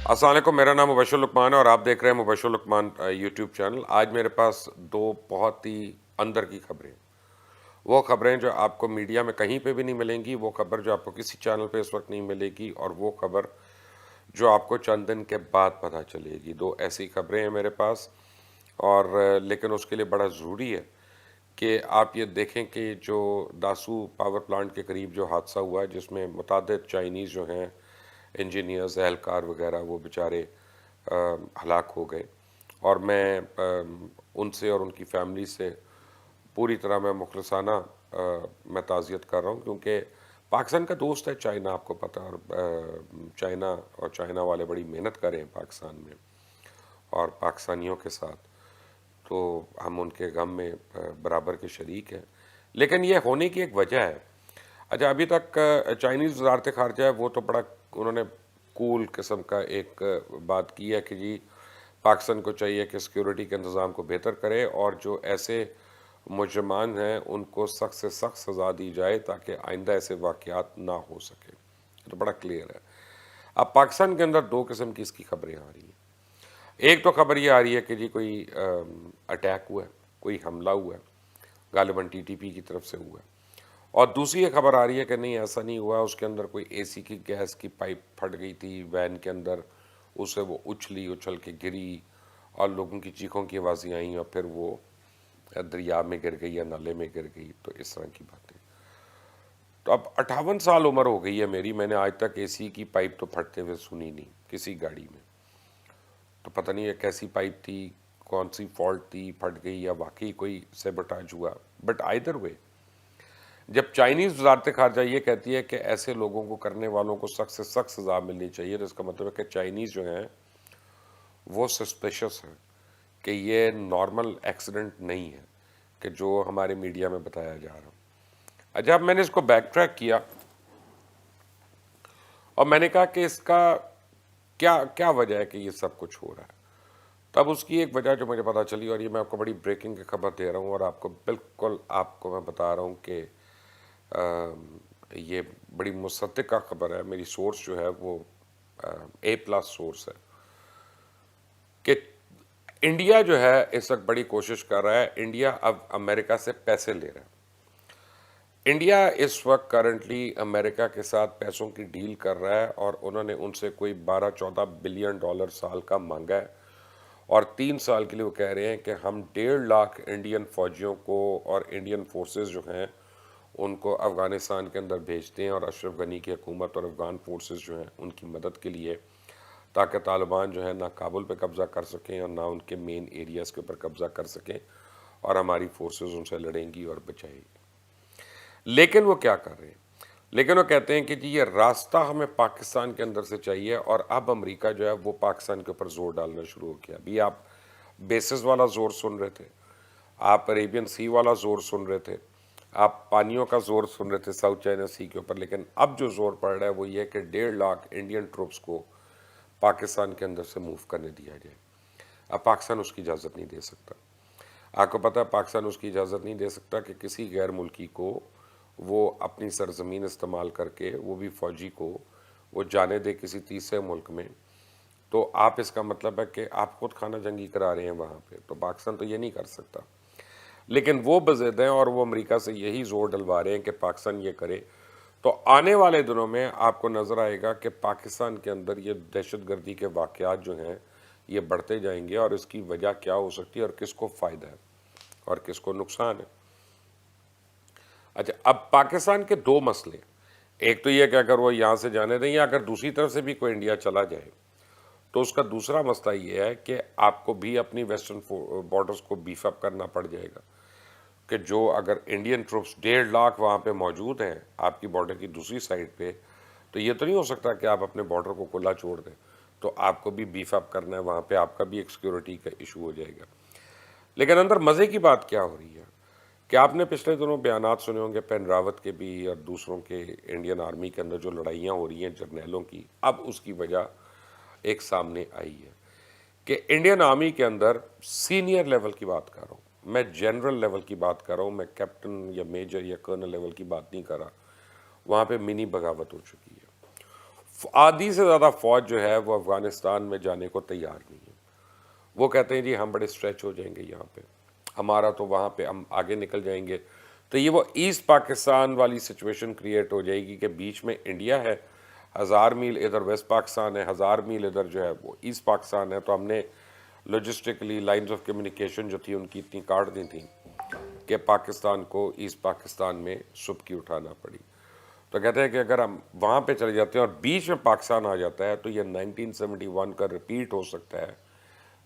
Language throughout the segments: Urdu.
السلام علیکم، میرا نام مبشر لقمان ہے اور آپ دیکھ رہے ہیں مبشر لقمان یوٹیوب چینل۔ آج میرے پاس دو بہت ہی اندر کی خبریں، وہ خبریں جو آپ کو میڈیا میں کہیں پہ بھی نہیں ملیں گی، وہ خبر جو آپ کو کسی چینل پہ اس وقت نہیں ملے گی، اور وہ خبر جو آپ کو چند دن کے بعد پتہ چلے گی۔ دو ایسی خبریں ہیں میرے پاس، اور لیکن اس کے لیے بڑا ضروری ہے کہ آپ یہ دیکھیں کہ جو داسو پاور پلانٹ کے قریب جو حادثہ ہوا ہے، جس میں متعدد چائنیز جو ہیں انجینئرز، اہلکار وغیرہ، وہ بیچارے ہلاک ہو گئے، اور میں ان سے اور ان کی فیملی سے پوری طرح میں مخلصانہ میں تعزیت کر رہا ہوں، کیونکہ پاکستان کا دوست ہے چائنا، آپ کو پتہ، اور چائنا والے بڑی محنت کریں پاکستان میں اور پاکستانیوں کے ساتھ، تو ہم ان کے غم میں برابر کے شریک ہیں۔ لیکن یہ ہونے کی ایک وجہ ہے۔ اچھا، ابھی تک چائنیز وزارت خارجہ ہے، وہ تو بڑا انہوں نے کول قسم کا ایک بات کی ہے کہ جی پاکستان کو چاہیے کہ سیکیورٹی کے انتظام کو بہتر کرے، اور جو ایسے مجرمان ہیں ان کو سخت سے سخت سزا دی جائے تاکہ آئندہ ایسے واقعات نہ ہو سکے۔ تو بڑا کلیئر ہے۔ اب پاکستان کے اندر دو قسم کی اس کی خبریں آ رہی ہیں۔ ایک تو خبر یہ آ رہی ہے کہ جی کوئی اٹیک ہوا ہے، کوئی حملہ ہوا ہے، غالباً ٹی ٹی پی کی طرف سے ہوا ہے، اور دوسری ایک خبر آ رہی ہے کہ نہیں، ایسا نہیں ہوا، اس کے اندر کوئی اے سی کی گیس کی پائپ پھٹ گئی تھی وین کے اندر، اسے وہ اچھل کے گری اور لوگوں کی چیخوں کی آوازیں آئیں، اور پھر وہ دریا میں گر گئی یا نالے میں گر گئی، تو اس طرح کی باتیں۔ تو اب 58 سال عمر ہو گئی ہے میری، میں نے آج تک اے سی کی پائپ تو پھٹتے ہوئے سنی نہیں کسی گاڑی میں۔ تو پتہ نہیں یہ کیسی پائپ تھی، کون سی فالٹ تھی، پھٹ گئی یا واقعی کوئی سیبوٹاج ہوا، بٹ آئدر وے جب چائنیز وزارت خارجہ یہ کہتی ہے کہ ایسے لوگوں کو کرنے والوں کو سخت سے سخت سزا ملنی چاہیے، تو اس کا مطلب ہے کہ چائنیز جو ہیں وہ سسپیشس ہیں کہ یہ نارمل ایکسیڈنٹ نہیں ہے کہ جو ہمارے میڈیا میں بتایا جا رہا۔ جب میں نے اس کو بیک ٹریک کیا اور میں نے کہا کہ اس کا کیا وجہ ہے کہ یہ سب کچھ ہو رہا ہے، تب اس کی ایک وجہ جو مجھے پتا چلی، اور یہ میں آپ کو بڑی بریکنگ کی خبر دے رہا ہوں، اور آپ کو بالکل میں بتا رہا ہوں کہ یہ بڑی مصدقہ خبر ہے، میری سورس جو ہے وہ A+ سورس ہے، کہ انڈیا جو ہے اس وقت بڑی کوشش کر رہا ہے، انڈیا اب امریکہ سے پیسے لے رہا ہے۔ انڈیا اس وقت کرنٹلی امریکہ کے ساتھ پیسوں کی ڈیل کر رہا ہے، اور انہوں نے ان سے کوئی 12-14 بلین ڈالر سال کا مانگا ہے، اور 3 سال کے لیے وہ کہہ رہے ہیں کہ ہم 1.5 لاکھ انڈین فوجیوں کو اور انڈین فورسز جو ہیں ان کو افغانستان کے اندر بھیجتے ہیں، اور اشرف غنی کی حکومت اور افغان فورسز جو ہیں ان کی مدد کے لیے، تاکہ طالبان جو ہے نہ کابل پہ قبضہ کر سکیں اور نہ ان کے مین ایریاز کے اوپر قبضہ کر سکیں، اور ہماری فورسز ان سے لڑیں گی اور بچائیں گی۔ لیکن وہ کیا کر رہے ہیں؟ لیکن وہ کہتے ہیں کہ جی یہ راستہ ہمیں پاکستان کے اندر سے چاہیے، اور اب امریکہ جو ہے وہ پاکستان کے اوپر زور ڈالنا شروع ہو گیا۔ ابھی آپ بیسز والا زور سن رہے تھے، آپ عریبین سی والا زور سن رہے تھے، آپ پانیوں کا زور سن رہے تھے ساؤتھ چائنا سی کے اوپر، لیکن اب جو زور پڑ رہا ہے وہ یہ کہ 1.5 لاکھ انڈین ٹروپس کو پاکستان کے اندر سے موو کرنے دیا جائے۔ اب پاکستان اس کی اجازت نہیں دے سکتا۔ آپ کو پتہ ہے پاکستان اس کی اجازت نہیں دے سکتا کہ کسی غیر ملکی کو وہ اپنی سرزمین استعمال کر کے، وہ بھی فوجی کو، وہ جانے دے کسی تیسرے ملک میں۔ تو آپ اس کا مطلب ہے کہ آپ خود خانہ جنگی کرا رہے ہیں وہاں پہ، تو پاکستان تو یہ نہیں کر سکتا۔ لیکن وہ بضد ہیں، اور وہ امریکہ سے یہی زور ڈلوا رہے ہیں کہ پاکستان یہ کرے۔ تو آنے والے دنوں میں آپ کو نظر آئے گا کہ پاکستان کے اندر یہ دہشت گردی کے واقعات جو ہیں یہ بڑھتے جائیں گے، اور اس کی وجہ کیا ہو سکتی ہے اور کس کو فائدہ ہے اور کس کو نقصان ہے۔ اچھا، اب پاکستان کے دو مسئلے، ایک تو یہ کہ اگر وہ یہاں سے جانے دیں، یا اگر دوسری طرف سے بھی کوئی انڈیا چلا جائے، تو اس کا دوسرا مسئلہ یہ ہے کہ آپ کو بھی اپنی ویسٹرن بارڈرز کو بیف اپ کرنا پڑ جائے گا، کہ جو اگر انڈین ٹروپس 1.5 لاکھ وہاں پہ موجود ہیں آپ کی بارڈر کی دوسری سائڈ پہ، تو یہ تو نہیں ہو سکتا کہ آپ اپنے بارڈر کو کھلا چھوڑ دیں، تو آپ کو بھی بیف اپ کرنا ہے وہاں پہ، آپ کا بھی ایک سیکیورٹی کا ایشو ہو جائے گا۔ لیکن اندر مزے کی بات کیا ہو رہی ہے کہ آپ نے پچھلے دنوں بیانات سنے ہوں گے پین راوت کے بھی اور دوسروں کے، انڈین آرمی کے اندر جو لڑائیاں ہو رہی ہیں جرنیلوں کی، اب اس کی وجہ ایک سامنے آئی ہے کہ انڈین آرمی کے اندر سینئر لیول کی بات کر رہا ہوں میں، جنرل لیول کی بات کر رہا ہوں میں، کیپٹن یا میجر یا کرنل لیول کی بات نہیں کر رہا، وہاں پہ منی بغاوت ہو چکی ہے۔ آدھی سے زیادہ فوج جو ہے وہ افغانستان میں جانے کو تیار نہیں ہے. وہ کہتے ہیں جی ہم بڑے اسٹریچ ہو جائیں گے یہاں پہ, ہمارا تو وہاں پہ ہم آگے نکل جائیں گے. تو یہ وہ ایسٹ پاکستان والی سچویشن کریٹ ہو جائے گی کہ بیچ میں انڈیا ہے, 1000 میل ادھر ویسٹ پاکستان ہے, 1000 میل ادھر جو ہے وہ ایسٹ پاکستان ہے. تو ہم نے لاجسٹکلی لائنز آف کمیونیکیشن جو تھی ان کی اتنی کاٹ دی تھیں کہ پاکستان کو ایسٹ پاکستان میں سبکی اٹھانا پڑی. تو کہتے ہیں کہ اگر ہم وہاں پہ چلے جاتے ہیں اور بیچ میں پاکستان آ جاتا ہے تو یہ 1971 کا ریپیٹ ہو سکتا ہے,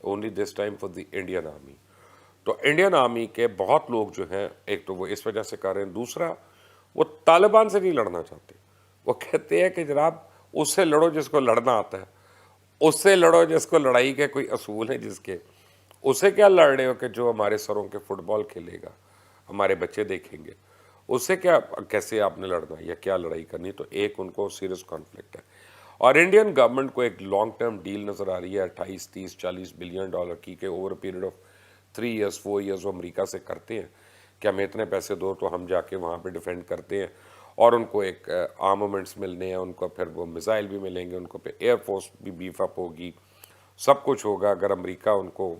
only this time for the Indian army. تو انڈین آرمی کے بہت لوگ جو ہیں, ایک تو وہ اس وجہ سے کر رہے ہیں, دوسرا وہ طالبان سے نہیں لڑنا چاہتے. وہ کہتے ہیں کہ جناب اس سے لڑو جس کو لڑنا آتا ہے, اس سے لڑو جس کو لڑائی کے کوئی اصول ہیں جس کے, اسے کیا لڑ رہے ہو کہ جو ہمارے سروں کے فٹ بال کھیلے گا, ہمارے بچے دیکھیں گے, اس سے کیا, کیسے آپ نے لڑنا یا کیا لڑائی کرنی. تو ایک ان کو سیریس کانفلکٹ ہے. اور انڈین گورنمنٹ کو ایک لانگ ٹرم ڈیل نظر آ رہی ہے 28 30 40 بلین ڈالر کی, کہ over a period of 3 years 4 years وہ امریکہ سے کرتے ہیں کہ ہمیں اتنے پیسے دو تو ہم جا کے وہاں پہ ڈیفینڈ کرتے ہیں, اور ان کو ایک آرمامنٹس ملنے ہیں, ان کو پھر وہ میزائل بھی ملیں گے, ان کو پھر ایئر فورس بھی بیف اپ ہوگی, سب کچھ ہوگا اگر امریکہ ان کو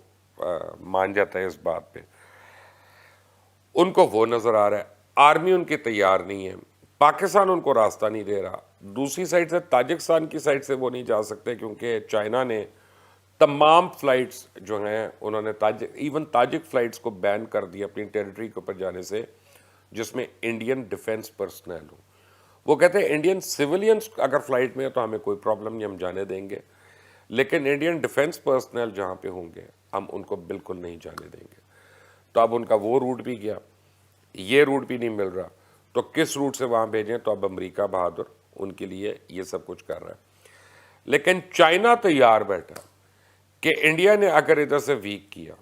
مان جاتا ہے اس بات پہ. ان کو وہ نظر آ رہا ہے. آرمی ان کی تیار نہیں ہے, پاکستان ان کو راستہ نہیں دے رہا. دوسری سائڈ سے تاجکستان کی سائڈ سے وہ نہیں جا سکتے کیونکہ چائنا نے تمام فلائٹس جو ہیں انہوں نے ایون تاجک فلائٹس کو بین کر دیا اپنی ٹیریٹری کے اوپر جانے سے جس میں انڈین ڈیفنس پرسنل ہو. وہ کہتے ہیں انڈین سیولینز اگر فلائٹ میں ہے تو ہمیں کوئی پرابلم نہیں, ہم جانے دیں گے, لیکن انڈین ڈیفنس پرسنل جہاں پہ ہوں گے ہم ان کو بالکل نہیں جانے دیں گے. تو اب ان کا وہ روٹ بھی گیا, یہ روٹ بھی نہیں مل رہا, تو کس روٹ سے وہاں بھیجیں. تو اب امریکہ بہادر ان کے لیے یہ سب کچھ کر رہا ہے. لیکن چائنا تیار بیٹھا کہ انڈیا نے اگر ادھر سے ویک کیا,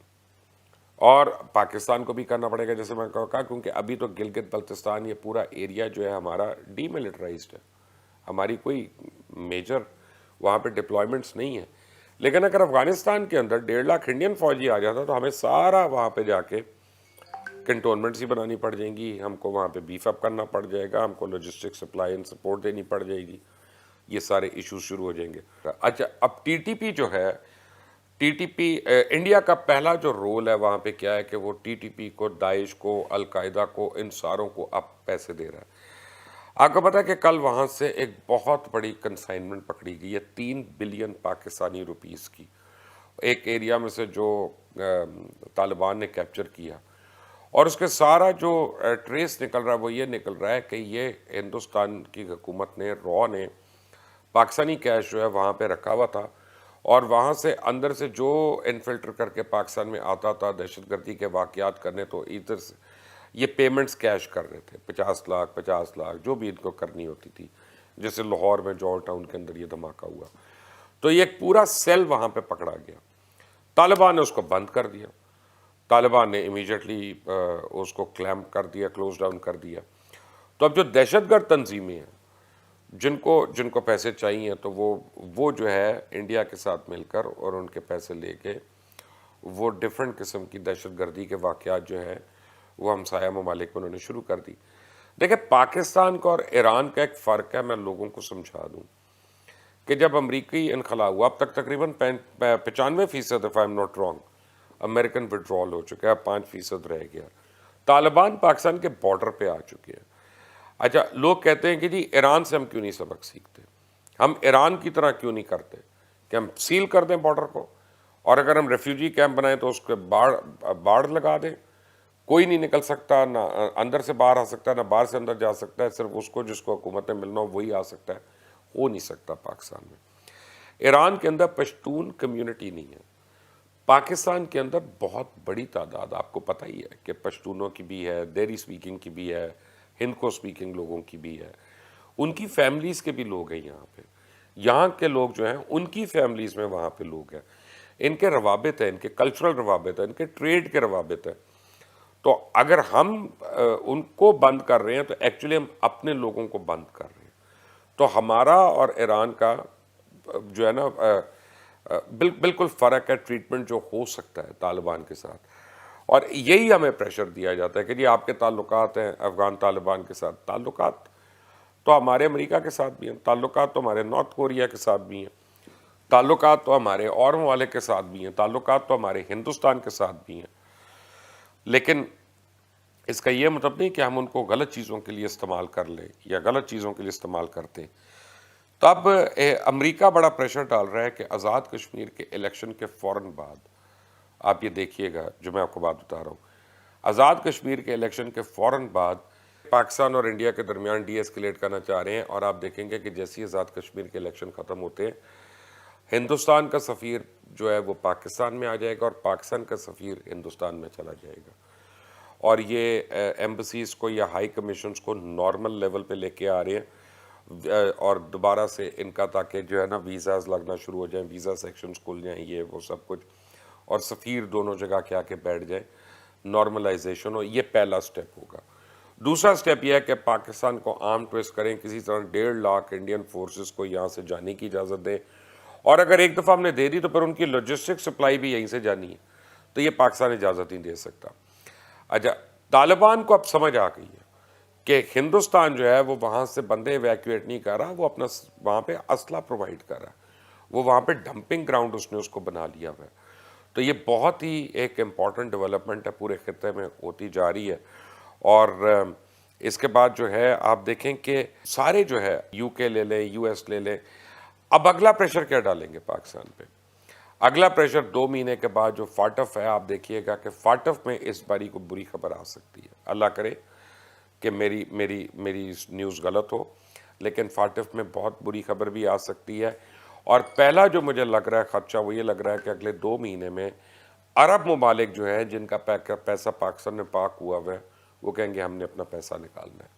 اور پاکستان کو بھی کرنا پڑے گا جیسے میں کہا, کیونکہ ابھی تو گلگت بلتستان یہ پورا ایریا جو ہے ہمارا ڈی ملٹرائزڈ ہے, ہماری کوئی میجر وہاں پہ ڈپلائمنٹس نہیں ہے. لیکن اگر افغانستان کے اندر 1.5 لاکھ انڈین فوجی آ جاتا تو ہمیں سارا وہاں پہ جا کے کنٹونمنٹس ہی بنانی پڑ جائیں گی, ہم کو وہاں پہ بیف اپ کرنا پڑ جائے گا, ہم کو لاجسٹک سپلائی اینڈ سپورٹ دینی پڑ جائے گی, یہ سارے ایشوز شروع ہو جائیں گے. اچھا اب ٹی ٹی پی جو ہے, ٹی ٹی پی انڈیا کا پہلا جو رول ہے وہاں پہ کیا ہے کہ وہ ٹی ٹی پی کو, داعش کو, القاعدہ کو, ان ساروں کو اب پیسے دے رہا ہے. آپ کو پتا ہے کہ کل وہاں سے ایک بہت بڑی کنسائنمنٹ پکڑی گئی ہے 3 بلین پاکستانی روپیز کی, ایک ایریا میں سے جو طالبان نے کیپچر کیا, اور اس کے سارا جو ٹریس نکل رہا ہے وہ یہ نکل رہا ہے کہ یہ ہندوستان کی حکومت نے, را نے پاکستانی کیش جو ہے وہاں پہ رکھا ہوا تھا, اور وہاں سے اندر سے جو انفلٹر کر کے پاکستان میں آتا تھا دہشت گردی کے واقعات کرنے, تو ادھر سے یہ پیمنٹس کیش کر رہے تھے 50 لاکھ جو بھی ان کو کرنی ہوتی تھی. جیسے لاہور میں جال ٹاؤن کے اندر یہ دھماکہ ہوا, تو یہ ایک پورا سیل وہاں پہ پکڑا گیا. طالبان نے اس کو بند کر دیا, طالبان نے امیجیٹلی اس کو کلیمپ کر دیا, کلوز ڈاؤن کر دیا. تو اب جو دہشت گرد تنظیمیں ہیں جن کو پیسے چاہیے, تو وہ جو ہے انڈیا کے ساتھ مل کر اور ان کے پیسے لے کے وہ ڈیفرنٹ قسم کی دہشت گردی کے واقعات جو ہیں وہ ہمسایہ ممالک میں انہوں نے شروع کر دی. دیکھیں پاکستان کا اور ایران کا ایک فرق ہے, میں لوگوں کو سمجھا دوں کہ جب امریکی انخلا ہوا اب تک تقریباً 95% if I'm not wrong American withdrawal ہو چکا ہے, 5% رہ گیا. طالبان پاکستان کے بارڈر پہ آ چکے ہیں. اچھا لوگ کہتے ہیں کہ جی ایران سے ہم کیوں نہیں سبق سیکھتے, ہم ایران کی طرح کیوں نہیں کرتے کہ ہم سیل کر دیں بارڈر کو, اور اگر ہم ریفیوجی کیمپ بنائیں تو اس کے باڑ لگا دیں, کوئی نہیں نکل سکتا, نہ اندر سے باہر آ سکتا ہے, نہ باہر سے اندر جا سکتا ہے, صرف اس کو جس کو حکومت میں ملنا ہو وہی آ سکتا ہے. ہو نہیں سکتا پاکستان میں. ایران کے اندر پشتون کمیونٹی نہیں ہے, پاکستان کے اندر بہت بڑی تعداد آپ کو پتہ ہی ہے کہ پشتونوں کی بھی ہے, دہری سپیکنگ کی بھی ہے, ہند کو سپیکنگ لوگوں کی بھی ہے, ان کی فیملیز کے بھی لوگ ہیں یہاں پہ, یہاں کے لوگ جو ہیں ان کی فیملیز میں وہاں پہ لوگ ہیں, ان کے روابط ہیں, ان کے کلچرل روابط ہیں, ان کے ٹریڈ کے روابط ہیں. تو اگر ہم ان کو بند کر رہے ہیں تو ایکچولی ہم اپنے لوگوں کو بند کر رہے ہیں. تو ہمارا اور ایران کا جو ہے نا بالکل فرق ہے ٹریٹمنٹ جو ہو سکتا ہے طالبان کے ساتھ, اور یہی ہمیں پریشر دیا جاتا ہے کہ جی آپ کے تعلقات ہیں افغان طالبان کے ساتھ. تعلقات تو ہمارے امریکہ کے ساتھ بھی ہیں، تعلقات تو ہمارے نارتھ کوریا کے ساتھ بھی ہیں، تعلقات تو ہمارے اور ممالک کے ساتھ بھی ہیں، تعلقات تو ہمارے ہندوستان کے ساتھ بھی ہیں، لیکن اس کا یہ مطلب نہیں کہ ہم ان کو غلط چیزوں کے لیے استعمال کر لیں یا غلط چیزوں کے لیے استعمال کرتے ہیں۔ تو اب امریکہ بڑا پریشر ڈال رہا ہے کہ آزاد کشمیر کے الیکشن کے فوراً بعد، آپ یہ دیکھیے گا جو میں آپ کو بات بتا رہا ہوں، آزاد کشمیر کے الیکشن کے فوراً بعد پاکستان اور انڈیا کے درمیان ڈی ایسکیلیٹ کرنا چاہ رہے ہیں، اور آپ دیکھیں گے کہ جیسے ہی آزاد کشمیر کے الیکشن ختم ہوتے ہیں، ہندوستان کا سفیر جو ہے وہ پاکستان میں آ جائے گا اور پاکستان کا سفیر ہندوستان میں چلا جائے گا، اور یہ ایمبسیز کو یا ہائی کمیشنز کو نارمل لیول پہ لے کے آ رہے ہیں، اور دوبارہ سے ان کا تاکہ جو ہے نا ویزاز لگنا شروع ہو جائیں، ویزا سیکشنز کھل جائیں، یہ وہ سب کچھ، اور سفیر دونوں جگہ کے آ کے بیٹھ جائیں، نارملائزیشن ہو۔ یہ پہلا سٹیپ ہوگا۔ دوسرا سٹیپ یہ ہے کہ پاکستان کو آرم ٹویسٹ کریں، کسی طرح 1.5 لاکھ انڈین فورسز کو یہاں سے جانے کی اجازت دیں، اور اگر ایک دفعہ ہم نے دے دی تو پھر ان کی لاجسٹک سپلائی بھی یہیں سے جانی ہے، تو یہ پاکستان اجازت نہیں دے سکتا۔ اچھا، طالبان کو اب سمجھ آ گئی ہے کہ ہندوستان جو ہے وہ وہاں سے بندے ایویکویٹ نہیں کر رہا، وہ اپنا وہاں پہ اسلحہ پرووائڈ کر رہا ہے، وہ وہاں پہ ڈمپنگ گراؤنڈ اس نے اس کو بنا لیا ہوا ہے۔ تو یہ بہت ہی ایک امپورٹنٹ ڈیولپمنٹ ہے، پورے خطے میں ہوتی جا رہی ہے، اور اس کے بعد جو ہے آپ دیکھیں کہ سارے جو ہے یو کے لے لیں، یو ایس لے لیں، اب اگلا پریشر کیا ڈالیں گے پاکستان پہ؟ اگلا پریشر 2 مہینے کے بعد جو فاٹف ہے، آپ دیکھیے گا کہ فاٹف میں اس باری کو بری خبر آ سکتی ہے، اللہ کرے کہ میری نیوز غلط ہو، لیکن فاٹف میں بہت بری خبر بھی آ سکتی ہے، اور پہلا جو مجھے لگ رہا ہے خدشہ وہ یہ لگ رہا ہے کہ اگلے 2 مہینے میں عرب ممالک جو ہے جن کا پیسہ پاکستان میں پارک ہوا ہوا ہے، وہ کہیں گے ہم نے اپنا پیسہ نکالنا ہے۔